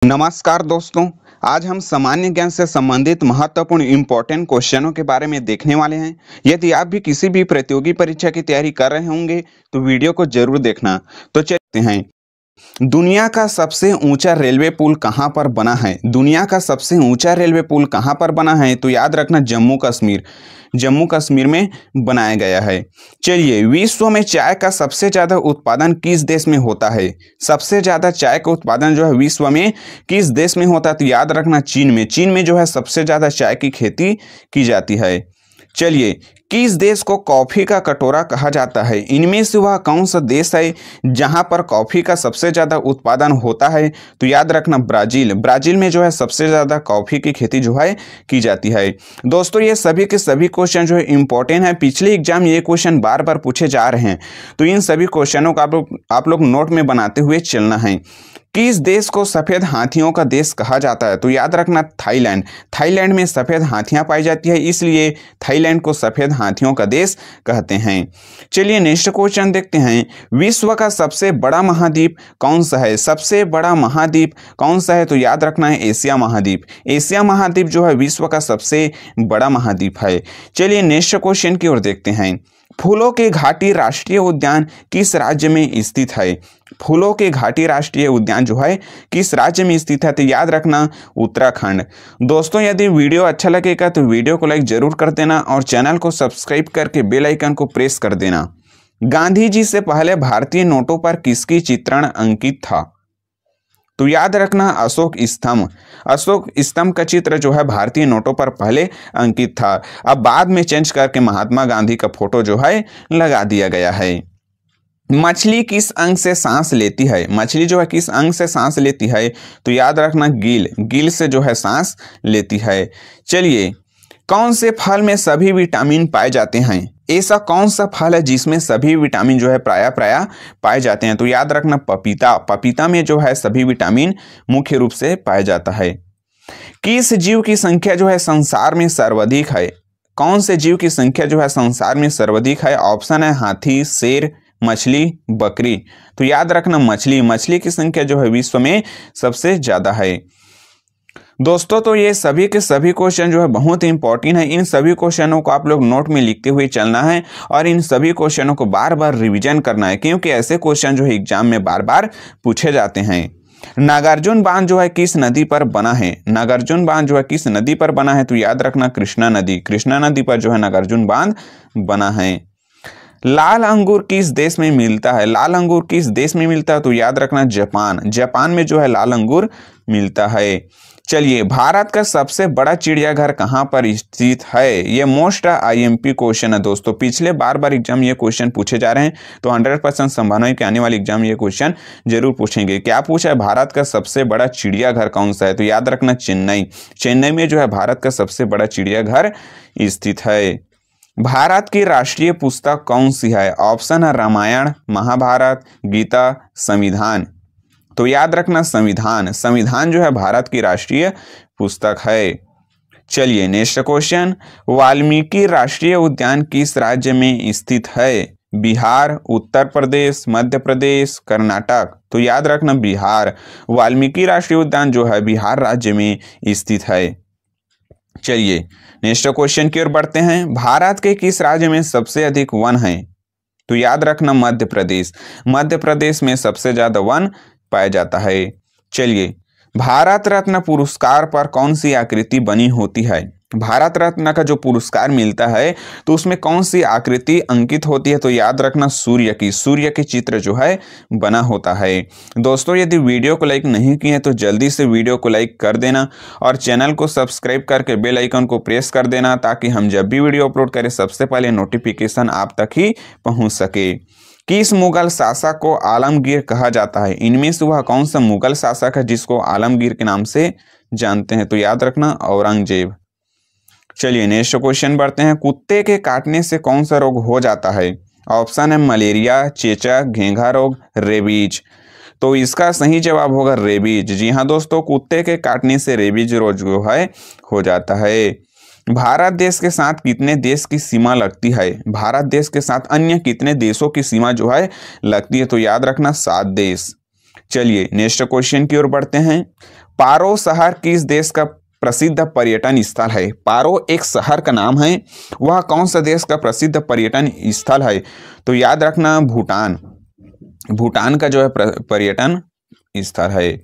नमस्कार दोस्तों। आज हम सामान्य ज्ञान से संबंधित महत्वपूर्ण इम्पोर्टेंट क्वेश्चनों के बारे में देखने वाले हैं। यदि आप भी किसी भी प्रतियोगी परीक्षा की तैयारी कर रहे होंगे तो वीडियो को जरूर देखना। तो चलते हैं। दुनिया का सबसे ऊंचा रेलवे पुल कहां पर बना है? दुनिया का सबसे ऊंचा रेलवे पुल कहां पर बना है? तो याद रखना जम्मू कश्मीर में बनाया गया है। चलिए, विश्व में चाय का सबसे ज़्यादा उत्पादन किस देश में होता है? सबसे ज़्यादा चाय का उत्पादन जो है विश्व में किस देश में होता है? तो याद रखना चीन में जो है सबसे ज़्यादा चाय की खेती की जाती है। चलिए, किस देश को कॉफ़ी का कटोरा कहा जाता है? इनमें से वह कौन सा देश है जहां पर कॉफ़ी का सबसे ज़्यादा उत्पादन होता है? तो याद रखना ब्राज़ील में जो है सबसे ज़्यादा कॉफ़ी की खेती जो है की जाती है। दोस्तों, ये सभी के सभी क्वेश्चन जो है इम्पोर्टेंट है। पिछले एग्जाम ये क्वेश्चन बार बार पूछे जा रहे हैं, तो इन सभी क्वेश्चनों का आप लोग नोट में बनाते हुए चलना है। किस देश को सफ़ेद हाथियों का देश कहा जाता है? तो याद रखना थाईलैंड में सफ़ेद हाथियां पाई जाती है, इसलिए थाईलैंड को सफ़ेद हाथियों का देश कहते हैं। चलिए, नेक्स्ट क्वेश्चन देखते हैं। विश्व का सबसे बड़ा महाद्वीप कौन सा है? सबसे बड़ा महाद्वीप कौन सा है? तो याद रखना है एशिया महाद्वीप जो है विश्व का सबसे बड़ा महाद्वीप है। चलिए, नेक्स्ट क्वेश्चन की ओर देखते हैं। फूलों की घाटी राष्ट्रीय उद्यान किस राज्य में स्थित है? फूलों की घाटी राष्ट्रीय उद्यान जो है किस राज्य में स्थित है? तो याद रखना उत्तराखंड। दोस्तों, यदि वीडियो अच्छा लगेगा तो वीडियो को लाइक जरूर कर देना और चैनल को सब्सक्राइब करके बेल आइकन को प्रेस कर देना। गांधी जी से पहले भारतीय नोटों पर किसकी चित्रण अंकित था? तो याद रखना अशोक स्तंभ का चित्र जो है भारतीय नोटों पर पहले अंकित था। अब बाद में चेंज करके महात्मा गांधी का फोटो जो है लगा दिया गया है। मछली किस अंग से सांस लेती है? मछली जो है किस अंग से सांस लेती है? तो याद रखना गिल से जो है सांस लेती है। चलिए, कौन से फल में सभी विटामिन पाए जाते हैं? ऐसा कौन सा फल है जिसमें सभी विटामिन जो है प्राय पाए जाते हैं? तो याद रखना पपीता में जो है सभी विटामिन मुख्य रूप से पाया जाता है। किस जीव की संख्या जो है संसार में सर्वाधिक है? कौन से जीव की संख्या जो है संसार में सर्वाधिक है? ऑप्शन है हाथी, शेर, मछली, बकरी। तो याद रखना मछली की संख्या जो है विश्व में सबसे ज्यादा है। दोस्तों, तो ये सभी के सभी क्वेश्चन जो है बहुत इंपॉर्टेंट है। इन सभी क्वेश्चनों को आप लोग नोट में लिखते हुए चलना है और इन सभी क्वेश्चनों को बार बार रिवीजन करना है, क्योंकि ऐसे क्वेश्चन जो है एग्जाम में बार बार पूछे जाते हैं। नागार्जुन बांध जो है किस नदी पर बना है? नागार्जुन बांध जो है किस नदी पर बना है? तो याद रखना कृष्णा नदी पर जो है नागार्जुन बांध बना है। लाल अंगूर किस देश में मिलता है? लाल अंगूर किस देश में मिलता है? तो याद रखना जापान में जो है लाल अंगूर मिलता है। चलिए, भारत का सबसे बड़ा चिड़ियाघर कहाँ पर स्थित है? ये मोस्ट IMP क्वेश्चन है दोस्तों। पिछले बार एग्जाम ये क्वेश्चन पूछे जा रहे हैं, तो 100% संभावना है कि आने वाले एग्जाम ये क्वेश्चन जरूर पूछेंगे। क्या पूछा है? भारत का सबसे बड़ा चिड़ियाघर कौन सा है? तो याद रखना चेन्नई में जो है भारत का सबसे बड़ा चिड़ियाघर स्थित है। भारत की राष्ट्रीय पुस्तक कौन सी है? ऑप्शन है रामायण, महाभारत, गीता, संविधान। तो याद रखना संविधान जो है भारत की राष्ट्रीय पुस्तक है। चलिए, नेक्स्ट क्वेश्चन। वाल्मीकि राष्ट्रीय उद्यान किस राज्य में स्थित है? बिहार, उत्तर प्रदेश, मध्य प्रदेश, कर्नाटक। तो याद रखना बिहार। वाल्मीकि राष्ट्रीय उद्यान जो है बिहार राज्य में स्थित है। चलिए, नेक्स्ट क्वेश्चन की ओर बढ़ते हैं। भारत के किस राज्य में सबसे अधिक वन है? तो याद रखना मध्य प्रदेश में सबसे ज्यादा वन पाया जाता है। चलिए, भारत रत्न पुरस्कार पर कौन सी आकृति बनी होती है? भारत रत्न का जो पुरस्कार मिलता है तो उसमें कौन सी आकृति अंकित होती है? तो याद रखना सूर्य की चित्र जो है बना होता है। दोस्तों, यदि वीडियो को लाइक नहीं किए तो जल्दी से वीडियो को लाइक कर देना और चैनल को सब्सक्राइब करके बेल आइकन को प्रेस कर देना, ताकि हम जब भी वीडियो अपलोड करें सबसे पहले नोटिफिकेशन आप तक ही पहुंच सके। किस मुगल शासक को आलमगीर कहा जाता है? इनमें से वह कौन सा मुगल शासक है जिसको आलमगीर के नाम से जानते हैं? तो याद रखना औरंगजेब। चलिए, नेक्स्ट क्वेश्चन बढ़ते हैं। कुत्ते के काटने से कौन सा रोग हो जाता है? ऑप्शन है मलेरिया, चेचक, घेंघा रोग, रेबीज। तो इसका सही जवाब होगा रेबीज। जी हाँ दोस्तों, कुत्ते के काटने से रेबीज रोग जो है हो जाता है। भारत देश के साथ कितने देश की सीमा लगती है? भारत देश के साथ अन्य कितने देशों की सीमा जो है लगती है? तो याद रखना 7 देश। चलिए, नेक्स्ट क्वेश्चन की ओर बढ़ते हैं। पारो शहर किस देश का प्रसिद्ध पर्यटन स्थल है? पारो एक शहर का नाम है, वह कौन सा देश का प्रसिद्ध पर्यटन स्थल है? तो याद रखना भूटान, भूटान का जो है पर्यटन स्थल है।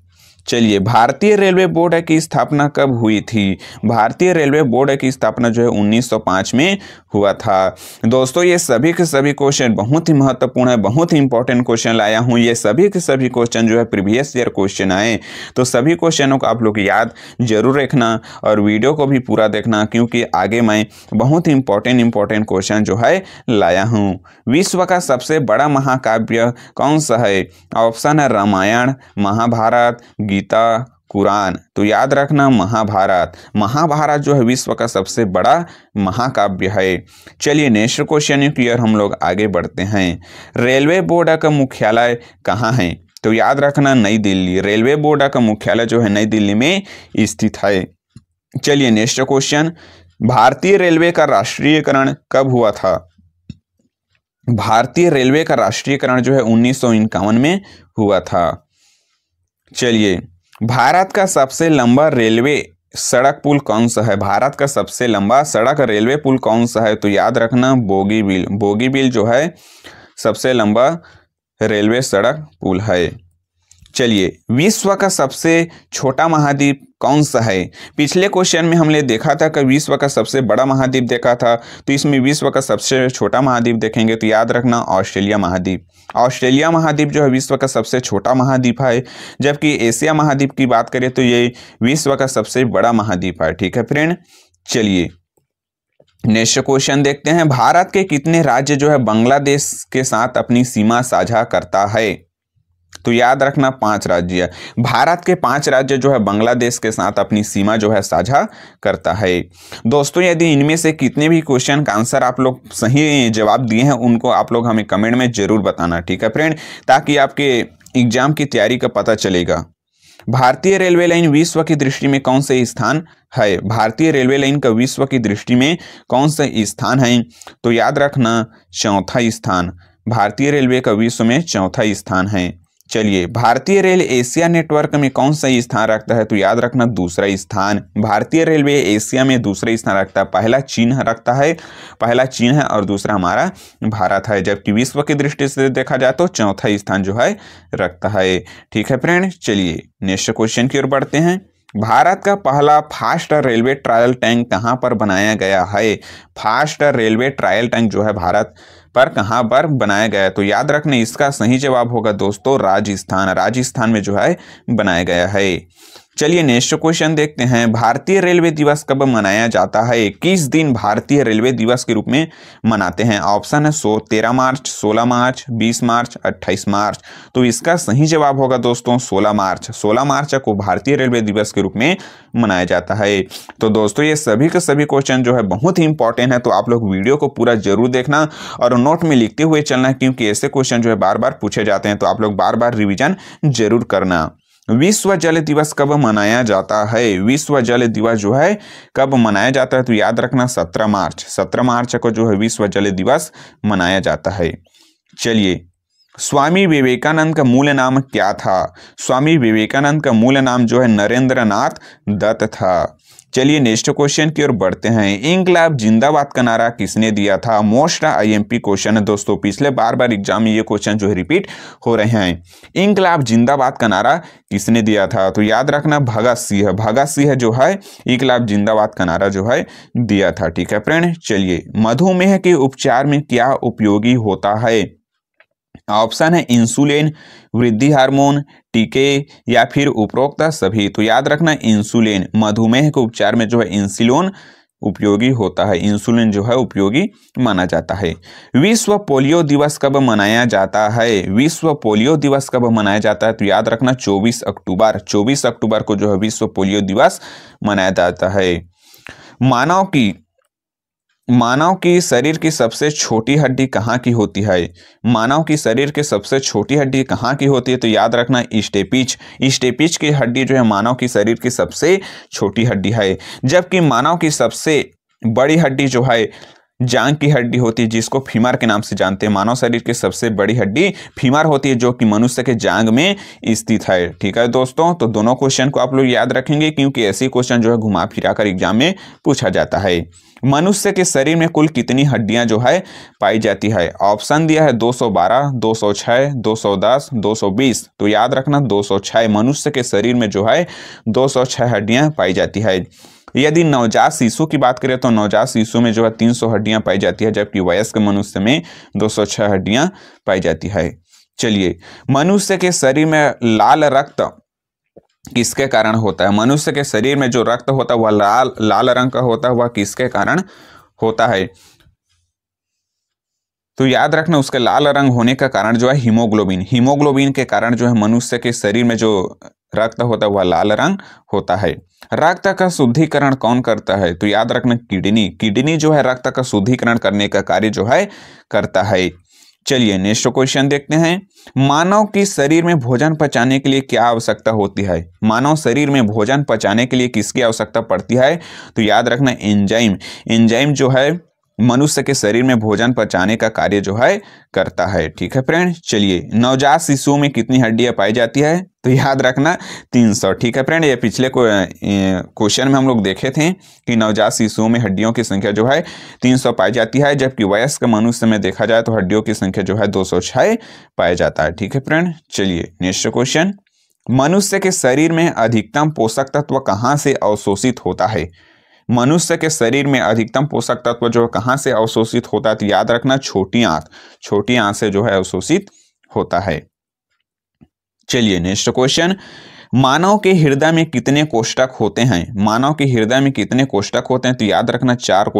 चलिए, भारतीय रेलवे बोर्ड की स्थापना कब हुई थी? भारतीय रेलवे बोर्ड की स्थापना जो है 1905 में हुआ था। दोस्तों, ये सभी के सभी क्वेश्चन बहुत ही महत्वपूर्ण है, बहुत ही इंपॉर्टेंट क्वेश्चन लाया हूँ। ये सभी के सभी क्वेश्चन जो है प्रीवियस ईयर क्वेश्चन आए, तो सभी क्वेश्चनों को आप लोग याद जरूर रखना और वीडियो को भी पूरा देखना, क्योंकि आगे मैं बहुत ही इंपॉर्टेंट क्वेश्चन जो है लाया हूँ। विश्व का सबसे बड़ा महाकाव्य कौन सा है? ऑप्शन है रामायण, महाभारत, गीता, कुरान। तो याद रखना महाभारत। महाभारत जो है विश्व का सबसे बड़ा महाकाव्य है। चलिए, नेक्स्ट क्वेश्चन की ओर हम लोग आगे बढ़ते हैं। रेलवे बोर्ड का मुख्यालय कहाँ है? तो याद रखना नई दिल्ली। रेलवे बोर्ड का मुख्यालय जो है नई दिल्ली में स्थित है। चलिए, नेक्स्ट क्वेश्चन, भारतीय रेलवे का राष्ट्रीयकरण कब हुआ था? भारतीय रेलवे का राष्ट्रीयकरण जो है 1951 में हुआ था। चलिए, भारत का सबसे लंबा रेलवे सड़क पुल कौन सा है? भारत का सबसे लंबा सड़क रेलवे पुल कौन सा है? तो याद रखना बोगीबील। बोगीबील जो है सबसे लंबा रेलवे सड़क पुल है। चलिए, विश्व का सबसे छोटा महाद्वीप कौन सा है? पिछले क्वेश्चन में हमने देखा था कि विश्व का सबसे बड़ा महाद्वीप देखा था, तो इसमें विश्व का सबसे छोटा महाद्वीप देखेंगे तो याद रखना ऑस्ट्रेलिया महाद्वीप। ऑस्ट्रेलिया महाद्वीप जो है विश्व का सबसे छोटा महाद्वीप है, जबकि एशिया महाद्वीप की बात करें तो ये विश्व का सबसे बड़ा महाद्वीप है। ठीक है फ्रेंड। चलिए, नेक्स्ट क्वेश्चन देखते हैं। भारत के कितने राज्य जो है बांग्लादेश के साथ अपनी सीमा साझा करता है? तो याद रखना 5 राज्य। भारत के 5 राज्य जो है बांग्लादेश के साथ अपनी सीमा जो है साझा करता है। दोस्तों, यदि इनमें से कितने भी क्वेश्चन का आंसर आप लोग सही जवाब दिए हैं, उनको आप लोग हमें कमेंट में जरूर बताना। ठीक है फ्रेंड, ताकि आपके एग्जाम की तैयारी का पता चलेगा। भारतीय रेलवे लाइन विश्व की दृष्टि में कौन से स्थान है? भारतीय रेलवे लाइन का विश्व की दृष्टि में कौन सा स्थान है? तो याद रखना चौथा स्थान। भारतीय रेलवे का विश्व में चौथा स्थान है। चलिए, भारतीय रेल एशिया नेटवर्क में कौन सा स्थान रखता है? तो याद रखना दूसरा स्थान। भारतीय रेलवे एशिया में दूसरा स्थान रखता है। पहला चीन रखता है, पहला चीन है और दूसरा हमारा भारत है, जबकि विश्व की दृष्टि से देखा जाए तो चौथा स्थान जो है रखता है। ठीक है फ्रेंड। चलिए, नेक्स्ट क्वेश्चन की ओर बढ़ते हैं। भारत का पहला फास्ट रेलवे ट्रायल टैंक कहाँ पर बनाया गया है? फास्ट रेलवे ट्रायल टैंक जो है भारत पर कहाँ पर बनाया गया है? तो याद रखना इसका सही जवाब होगा दोस्तों राजस्थान। राजस्थान में जो है बनाया गया है। चलिए, नेक्स्ट क्वेश्चन देखते हैं। भारतीय रेलवे दिवस कब मनाया जाता है? किस दिन भारतीय रेलवे दिवस के रूप में मनाते हैं? ऑप्शन है 13 मार्च, 16 मार्च, 20 मार्च, 28 मार्च। तो इसका सही जवाब होगा दोस्तों 16 मार्च। 16 मार्च को भारतीय रेलवे दिवस के रूप में मनाया जाता है। तो दोस्तों, ये सभी के सभी क्वेश्चन जो है बहुत ही इंपॉर्टेंट है, तो आप लोग वीडियो को पूरा जरूर देखना और नोट में लिखते हुए चलना, क्योंकि ऐसे क्वेश्चन जो है बार बार पूछे जाते हैं, तो आप लोग बार बार रिविजन जरूर करना। विश्व जल दिवस कब मनाया जाता है? विश्व जल दिवस जो है कब मनाया जाता है? तो याद रखना 17 मार्च। 17 मार्च को जो है विश्व जल दिवस मनाया जाता है। चलिए, स्वामी विवेकानंद का मूल नाम क्या था? स्वामी विवेकानंद का मूल नाम जो है नरेंद्र नाथ दत्त था। चलिए, नेक्स्ट क्वेश्चन की ओर बढ़ते हैं। इंकलाब जिंदाबाद का नारा किसने दिया था? मोस्ट आईएमपी क्वेश्चन है दोस्तों, पिछले बार एग्जाम में ये क्वेश्चन जो है रिपीट हो रहे हैं। इंकलाब जिंदाबाद का नारा किसने दिया था? तो याद रखना भगत सिंह। भगत सिंह जो है इंकलाब जिंदाबाद का नारा जो है दिया था। ठीक है फ्रेंड। चलिए, मधुमेह के उपचार में क्या उपयोगी होता है? ऑप्शन है इंसुलिन, वृद्धि हार्मोन, टीके या फिर उपरोक्त सभी। तो याद रखना इंसुलिन। मधुमेह के उपचार में जो है इंसुलिन उपयोगी होता है। इंसुलिन जो है उपयोगी माना जाता है। विश्व पोलियो दिवस कब मनाया जाता है? विश्व पोलियो दिवस कब मनाया जाता है? तो याद रखना 24 अक्टूबर। 24 अक्टूबर को जो है विश्व पोलियो दिवस मनाया जाता है। मानव की शरीर की सबसे छोटी हड्डी कहाँ की होती है? मानव की शरीर की सबसे छोटी हड्डी कहाँ की होती है? तो याद रखना स्टेपिच। स्टेपिच की हड्डी जो है मानव की शरीर की सबसे छोटी हड्डी है, जबकि मानव की सबसे बड़ी हड्डी जो है जांग की हड्डी होती है जिसको फीमर के नाम से जानते हैं। मानव शरीर की सबसे बड़ी हड्डी फीमर होती है जो कि मनुष्य के जांग में स्थित है। ठीक है दोस्तों, तो दोनों क्वेश्चन को आप लोग याद रखेंगे क्योंकि ऐसे क्वेश्चन जो है घुमा फिरा कर एग्जाम में पूछा जाता है। मनुष्य के शरीर में कुल कितनी हड्डियां जो है पाई जाती है? ऑप्शन दिया है 212, 206, 210, 220। तो याद रखना 206। मनुष्य के शरीर में जो है 206 हड्डियां पाई जाती है। यदि नवजात शिशु की बात करें तो नवजात शिशु में जो है 300 हड्डियां पाई जाती है, जबकि वयस्क मनुष्य में 206 हड्डियां पाई जाती है। चलिए, मनुष्य के शरीर में लाल रक्त किसके कारण होता है? मनुष्य के शरीर में जो रक्त होता है वह लाल रंग का होता है, वह किसके कारण होता है? तो याद रखना उसके लाल रंग होने का कारण जो है हीमोग्लोबिन के कारण जो है मनुष्य के शरीर में जो रक्त होता है वह लाल रंग होता है। रक्त का शुद्धिकरण कौन करता है? तो याद रखना किडनी जो है रक्त का शुद्धिकरण करने का कार्य जो है करता है। चलिए नेक्स्ट क्वेश्चन देखते हैं। मानव की शरीर में भोजन पचाने के लिए क्या आवश्यकता होती है? मानव शरीर में भोजन पचाने के लिए किसकी आवश्यकता पड़ती है? तो याद रखना एंजाइम जो है मनुष्य के शरीर में भोजन पचाने का कार्य जो है करता है। ठीक है फ्रेंड। चलिए, नवजात शिशुओं में कितनी हड्डियां पाई जाती है? तो याद रखना 300। ठीक है फ्रेंड, ये पिछले क्वेश्चन में हम लोग देखे थे कि नवजात शिशुओं में हड्डियों की संख्या जो है 300 पाई जाती है, जबकि वयस्क मनुष्य में देखा जाए तो हड्डियों की संख्या जो है 206 पाया जाता है। ठीक है फ्रेंड। चलिए नेक्स्ट क्वेश्चन। मनुष्य के शरीर में अधिकतम पोषक तत्व कहाँ से अवशोषित होता है? मनुष्य के शरीर में अधिकतम पोषक तत्व जो कहाँ से अवशोषित होता है? तो याद रखना छोटी आंत से जो है अवशोषित होता है। चलिए नेक्स्ट क्वेश्चन। मानव के हृदय में कितने कोष्ठक होते हैं? मानव के हृदय में कितने कोष्ठक होते हैं? तो याद रखना 4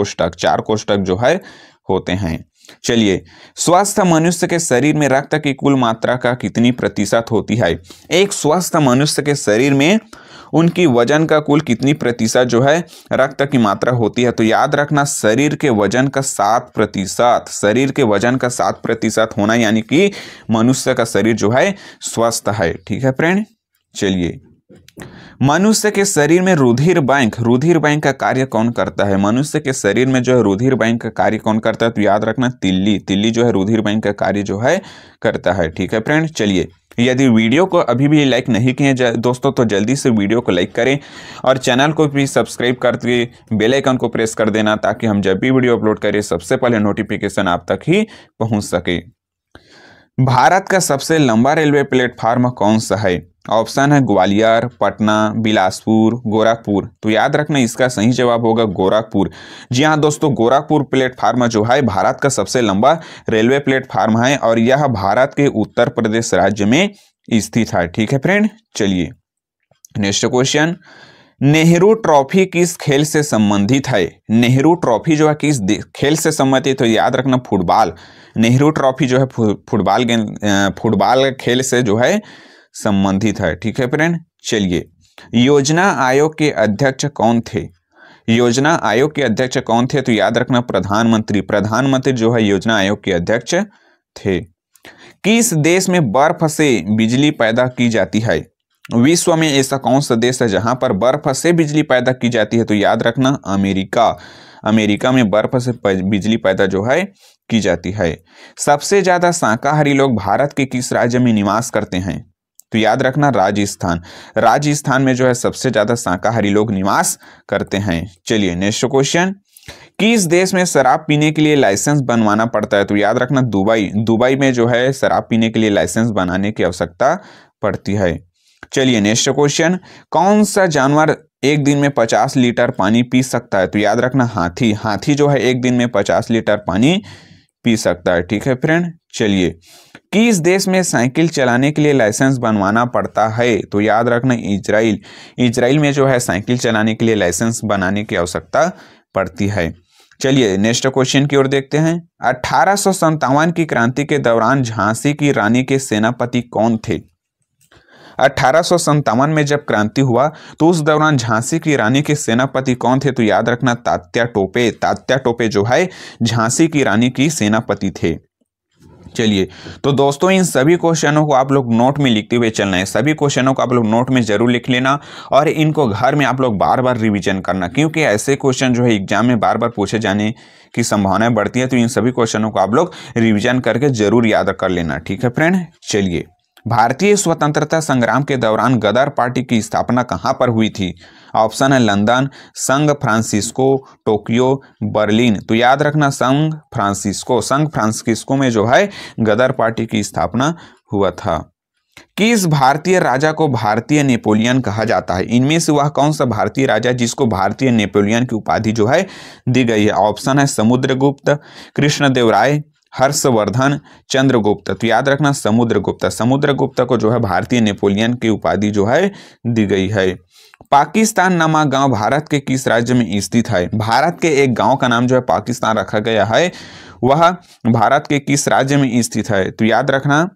कोष्ठक जो है होते हैं। चलिए, स्वस्थ मनुष्य के शरीर में रक्त की कुल मात्रा का कितनी प्रतिशत होती है? एक स्वस्थ मनुष्य के शरीर में उनकी वजन का कुल कितनी प्रतिशत जो है रक्त की मात्रा होती है? तो याद रखना शरीर के वजन का 7%। शरीर के वजन का 7% होना यानी कि मनुष्य का शरीर जो है स्वस्थ है। ठीक है फ्रेंड। चलिए, मनुष्य के शरीर में रुधिर बैंक का कार्य कौन करता है? मनुष्य के शरीर में जो है रुधिर बैंक का कार्य कौन करता है? तो याद रखना तिल्ली जो है रुधिर बैंक का कार्य जो है करता है। ठीक है फ्रेंड। चलिए, यदि वीडियो को अभी भी लाइक नहीं किए दोस्तों तो जल्दी से वीडियो को लाइक करें और चैनल को भी सब्सक्राइब करके बेल आइकन को प्रेस कर देना ताकि हम जब भी वीडियो अपलोड करें सबसे पहले नोटिफिकेशन आप तक ही पहुंच सके। भारत का सबसे लंबा रेलवे प्लेटफार्म कौन सा है? ऑप्शन है ग्वालियर, पटना, बिलासपुर, गोरखपुर। तो याद रखना इसका सही जवाब होगा गोरखपुर। जी हाँ दोस्तों, गोरखपुर प्लेटफार्म जो है भारत का सबसे लंबा रेलवे प्लेटफार्म है और यह भारत के उत्तर प्रदेश राज्य में स्थित है। ठीक है फ्रेंड। चलिए नेक्स्ट क्वेश्चन। नेहरू ट्रॉफी किस खेल से संबंधित है? नेहरू ट्रॉफी जो है किस खेल से संबंधित है? तो याद रखना फुटबॉल। नेहरू ट्रॉफी जो है फुटबॉल खेल से जो है संबंधित है। ठीक है फ्रेंड। चलिए, योजना आयोग के अध्यक्ष कौन थे? योजना आयोग के अध्यक्ष कौन थे? तो याद रखना प्रधानमंत्री जो है योजना आयोग के अध्यक्ष थे। किस देश में बर्फ से बिजली पैदा की जाती है? विश्व में ऐसा कौन सा देश है जहां पर बर्फ से बिजली पैदा की जाती है? तो याद रखना अमेरिका में बर्फ से बिजली पैदा जो है की जाती है। सबसे ज्यादा शाकाहारी लोग भारत के किस राज्य में निवास करते हैं? तो याद रखना राजस्थान में जो है सबसे ज्यादा शाकाहारी लोग निवास करते हैं। चलिए नेक्स्ट क्वेश्चन। किस देश में शराब पीने के लिए लाइसेंस बनवाना पड़ता है? तो याद रखना दुबई में जो है शराब पीने के लिए लाइसेंस बनाने की आवश्यकता पड़ती है। चलिए नेक्स्ट क्वेश्चन। कौन सा जानवर एक दिन में 50 लीटर पानी पी सकता है? तो याद रखना हाथी जो है एक दिन में 50 लीटर पानी पी सकता है। ठीक है फ्रेंड। चलिए, किस देश में साइकिल चलाने के लिए लाइसेंस बनवाना पड़ता है? तो याद रखना इजराइल में जो है साइकिल चलाने के लिए लाइसेंस बनाने की आवश्यकता पड़ती है। चलिए नेक्स्ट क्वेश्चन की ओर देखते हैं। 1857 की क्रांति के दौरान झांसी की रानी के सेनापति कौन थे? 1857 में जब क्रांति हुआ तो उस दौरान झांसी की रानी के सेनापति कौन थे? तो याद रखना तात्या टोपे जो है झांसी की रानी की सेनापति थे। चलिए, तो दोस्तों इन सभी क्वेश्चनों को आप लोग नोट में लिखते हुए चलना है। सभी क्वेश्चनों को आप लोग नोट में जरूर लिख लेना और इनको घर में आप लोग बार बार रिवीजन करना, क्योंकि ऐसे क्वेश्चन जो है एग्जाम में बार बार पूछे जाने की संभावना बढ़ती है। तो इन सभी क्वेश्चनों को आप लोग रिवीजन करके जरूर याद कर लेना। ठीक है फ्रेंड, चलिए, भारतीय स्वतंत्रता संग्राम के दौरान गदर पार्टी की स्थापना कहाँ पर हुई थी? ऑप्शन है लंदन, संग फ्रांसिस्को, टोक्यो, बर्लिन। तो याद रखना संग फ्रांसिस्को में जो है गदर पार्टी की स्थापना हुआ था। किस भारतीय राजा को भारतीय नेपोलियन कहा जाता है? इनमें से वह कौन सा भारतीय राजा जिसको भारतीय नेपोलियन की उपाधि जो है दी गई है? ऑप्शन है समुद्रगुप्त, कृष्णदेवराय, हर्षवर्धन, चंद्रगुप्त। तो याद रखना समुद्रगुप्त को जो है भारतीय नेपोलियन की उपाधि जो है दी गई है। पाकिस्तान नामक गांव भारत के किस राज्य में स्थित है? भारत के एक गांव का नाम जो है पाकिस्तान रखा गया है, वह भारत के किस राज्य में स्थित है? तो याद रखना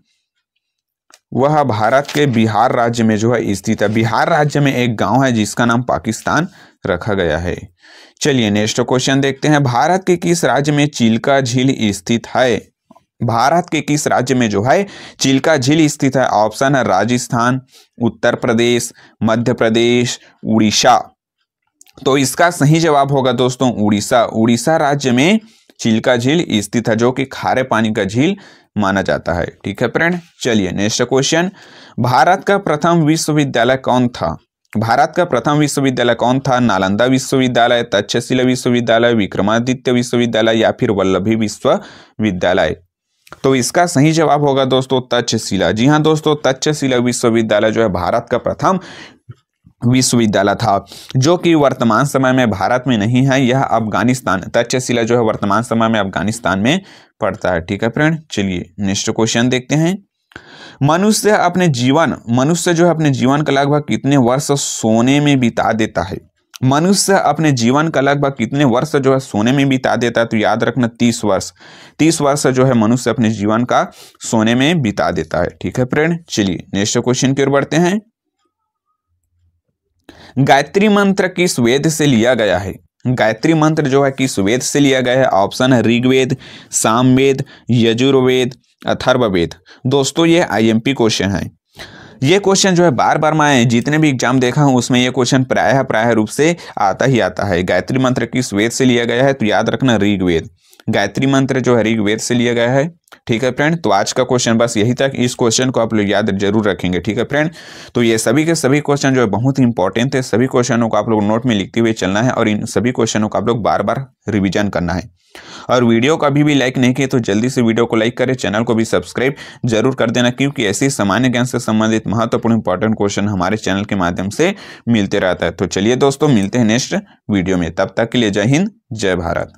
वह भारत के बिहार राज्य में जो है स्थित है। बिहार राज्य में एक गांव है जिसका नाम पाकिस्तान रखा गया है। चलिए नेक्स्ट क्वेश्चन देखते हैं। भारत के किस राज्य में चिल्का झील स्थित है? भारत के किस राज्य में जो है चिल्का झील स्थित है? ऑप्शन है राजस्थान, उत्तर प्रदेश, मध्य प्रदेश, उड़ीसा। तो इसका सही जवाब होगा दोस्तों उड़ीसा राज्य में चिल्का झील स्थित है, जो कि खारे पानी का झील माना जाता है। ठीक है फ्रेंड, चलिए नेक्स्ट क्वेश्चन। भारत का प्रथम विश्वविद्यालय कौन था? भारत का प्रथम विश्वविद्यालय कौन था? नालंदा विश्वविद्यालय, तक्षशिला विश्वविद्यालय, विक्रमादित्य विश्वविद्यालय या फिर वल्लभी विश्वविद्यालय? तो इसका सही जवाब होगा दोस्तों तक्षशिला। जी हाँ दोस्तों, तक्षशिला विश्वविद्यालय जो है भारत का प्रथम विश्वविद्यालय था, जो कि वर्तमान समय में भारत में नहीं है। यह अफगानिस्तान, तक्षशिला जो है वर्तमान समय में अफगानिस्तान में पड़ता है। ठीक है फ्रेंड, चलिए नेक्स्ट क्वेश्चन देखते हैं। मनुष्य जो है अपने जीवन का लगभग कितने वर्ष सोने में बिता देता है? मनुष्य अपने जीवन का लगभग कितने वर्ष जो है सोने में बिता देता है? तो याद रखना 30 वर्ष। 30 वर्ष जो है मनुष्य अपने जीवन का सोने में बिता देता है। ठीक है फ्रेंड, चलिए नेक्स्ट क्वेश्चन की ओर बढ़ते हैं। गायत्री मंत्र किस वेद से लिया गया है? गायत्री मंत्र जो है किस वेद से लिया गया है? ऑप्शन है ऋग्वेद, सामवेद, यजुर्वेद, अथर्ववेद। दोस्तों ये आईएमपी क्वेश्चन है। ये क्वेश्चन जो है बार बार मैं जितने भी एग्जाम देखा हूं उसमें ये क्वेश्चन प्रायः रूप से आता है। गायत्री मंत्र किस वेद से लिया गया है? तो याद रखना ऋग्वेद। गायत्री मंत्र जो है ऋग्वेद से लिया गया है। ठीक है फ्रेंड, तो आज का क्वेश्चन बस यही तक। इस क्वेश्चन को आप लोग याद जरूर रखेंगे। ठीक है फ्रेंड, तो ये सभी के सभी क्वेश्चन जो है बहुत ही इंपॉर्टेंट है। सभी क्वेश्चनों को आप लोग नोट में लिखते हुए चलना है और इन सभी क्वेश्चनों को आप लोग बार बार रिवीजन करना है। और वीडियो को अभी भी लाइक नहीं किए तो जल्दी से वीडियो को लाइक करें, चैनल को भी सब्सक्राइब जरूर कर देना, क्योंकि ऐसे सामान्य ज्ञान से संबंधित महत्वपूर्ण इंपॉर्टेंट क्वेश्चन हमारे चैनल के माध्यम से मिलते रहता है। तो चलिए दोस्तों, मिलते हैं नेक्स्ट वीडियो में। तब तक के लिए जय हिंद, जय भारत।